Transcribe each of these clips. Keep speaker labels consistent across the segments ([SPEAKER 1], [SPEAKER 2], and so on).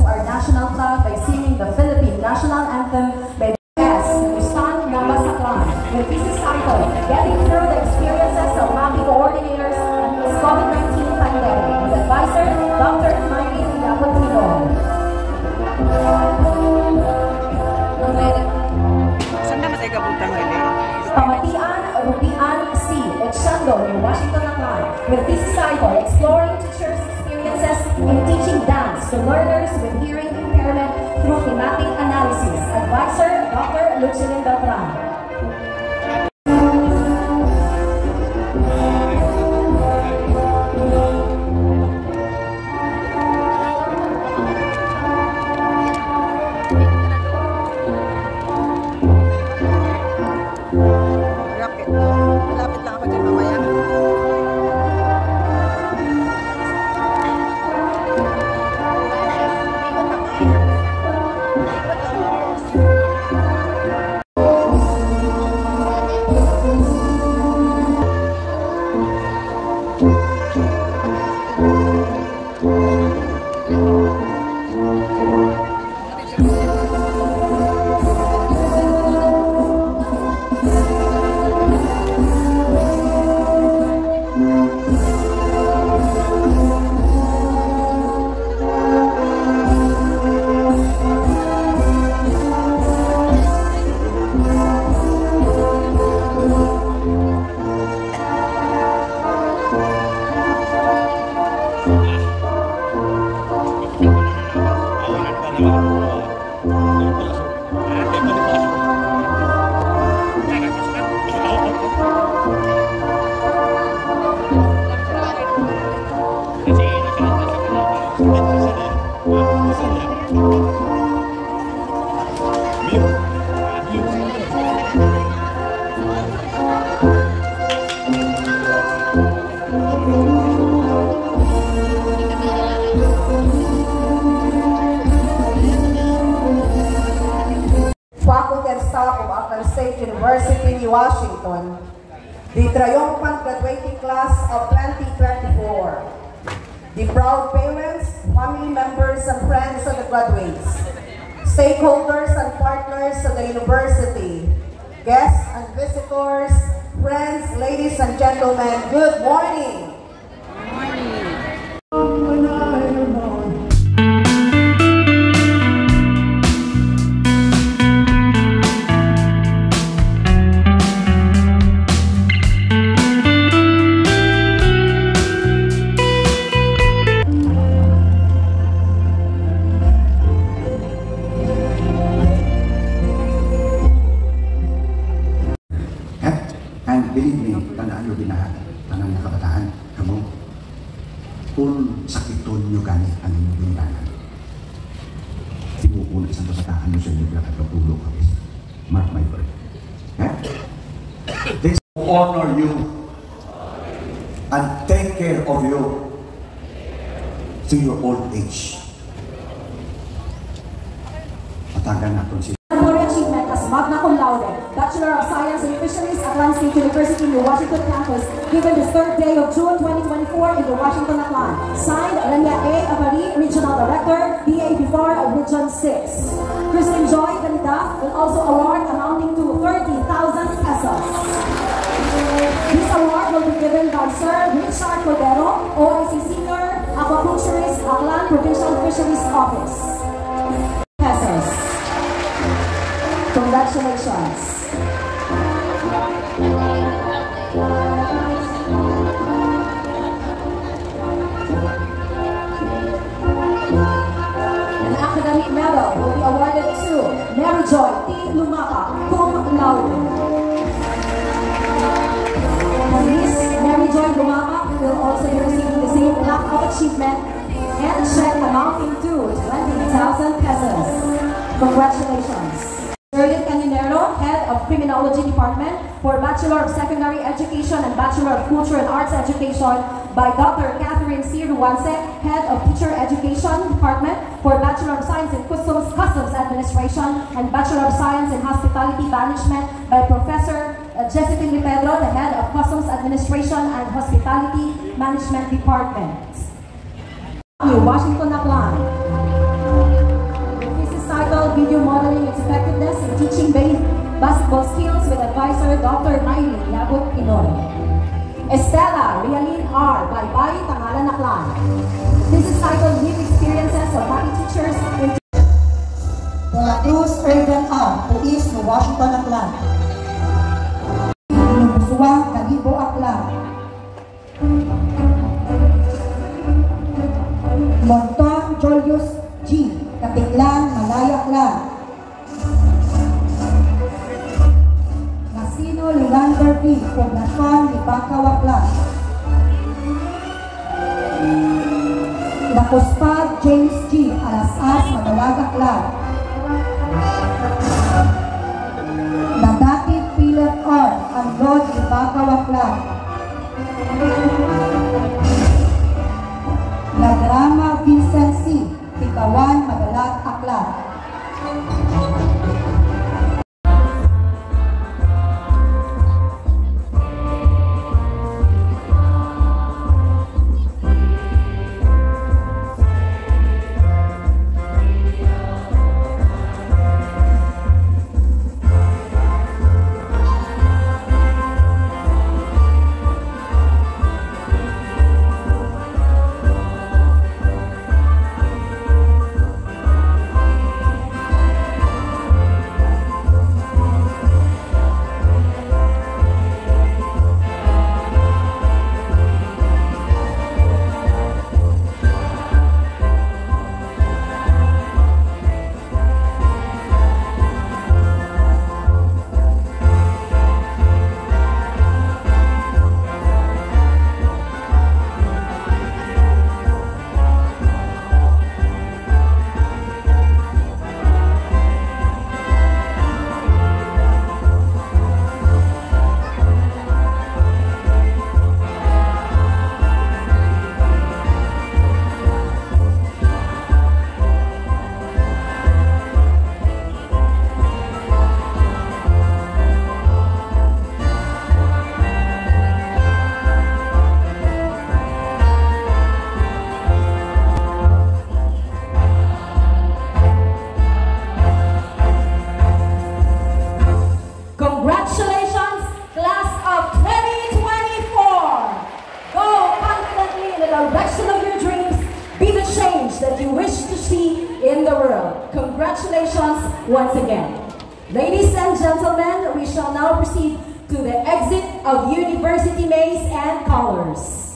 [SPEAKER 1] our national flag by singing the Philippine national anthem by Gustan Nambasaklan, with thesis title, Getting Through the Experiences of Mami Coordinators and the COVID-19 Pandemic, with advisor, Dr. Marlene Lapotino.
[SPEAKER 2] Saan na matay kabutang gali?
[SPEAKER 1] Pamatian Rubian C. Ochando, New Washington, Aklan, with thesis title, Exploring Teachers' Experiences in Teaching Dance to Learners with Hearing Impairment through Thematic Analysis. Advisor, Dr. Lucilin Beltran.
[SPEAKER 2] Malapit lang ako dyan mamaya.
[SPEAKER 3] Faculty and staff of Aklan State University, Washington, the triumphant graduating class of 2024, the proud parents, family members, and friends of the graduates, stakeholders and partners of the university, guests and visitors, friends, ladies and gentlemen, good morning.
[SPEAKER 4] And believe me, tandaan nyo din na tanang na kabataan, kamo, kung sakiton nyo gani ang inyong bindanan, tinukuna isang kabataan nyo sa inyo at pagtulog kami. Mark my word. This will honor you and take care of you to your old age. Patagan natin siya.
[SPEAKER 1] Achievement as magna cum laude, Bachelor of Science in Fisheries at Aklan State University in the Washington campus, given this 3rd day of June 2024 in the Washington, Aklan. Signed, Rania A. Abari, Regional Director, DA-BIFAR of Region 6. Kristen Joy Ganida will also award amounting to 30,000 pesos. This award will be given by Sir Richard Cordero, OIC Senior, Aquaculturist, Aklan Provincial Fisheries Office. Pesos. Congratulations. An academic medal will be awarded to Mary Joy T. Lumaka, cum laude. And Miss Mary Joy Lumaka will also be receiving the same plaque of achievement and check amounting to 20,000 pesos. Congratulations. Erlin Caninero, Head of Criminology Department for Bachelor of Secondary Education and Bachelor of Culture and Arts Education by Dr. Catherine C. Ruanse, Head of Teacher Education Department for Bachelor of Science in Customs Administration and Bachelor of Science in Hospitality Management by Professor Jessica Pedro, the Head of Customs Administration and Hospitality Management Department. Washington, Aklan. video modeling its effectiveness in teaching basketball skills with advisor Dr. Miley Yabut Pinoy. Estella Realin R. Baybay Tangalan Aklan. This is titled Live Experiences of Happy Teachers in
[SPEAKER 5] De La Cruz Urban R. Puis no Washington Aklan. Inubusuang Kalibo Aklan. Monton Julius G. Katiklan, Malaya Aklan. Masino Leander B. Poblacion, Libakaw Aklan. Lacospad James G. Alas-as, Madalag Aklan. Nadatit Philip R. Anlod, Libakaw Aklan. Nagrama Vincent C. Tikawan, Madalag Aklan.
[SPEAKER 1] Congratulations, class of 2024! Go confidently in the direction of your dreams. Be the change that you wish to see in the world. Congratulations once again. Ladies and gentlemen, we shall now proceed to the exit of University Maze and Colors.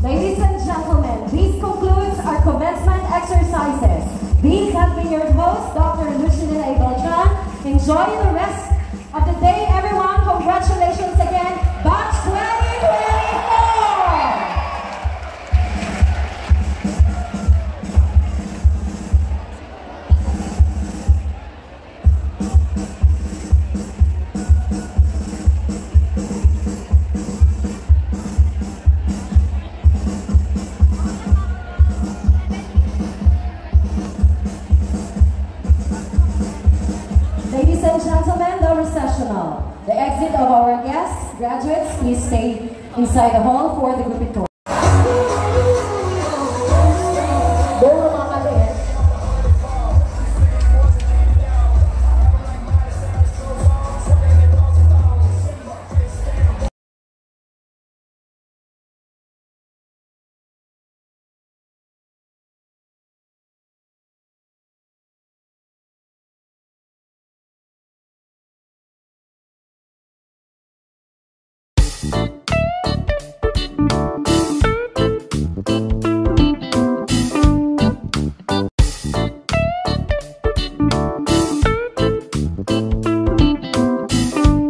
[SPEAKER 1] Ladies and gentlemen, this concludes our commencement exercises. These have been your hosts, Dr. Lucien A. Beltran. Enjoy the rest of the day, everyone. Congratulations again, Batch 2024! Ladies and gentlemen, the recessional. The exit of our guests, graduates, please stay inside the hall for the grouping tour. Thank you.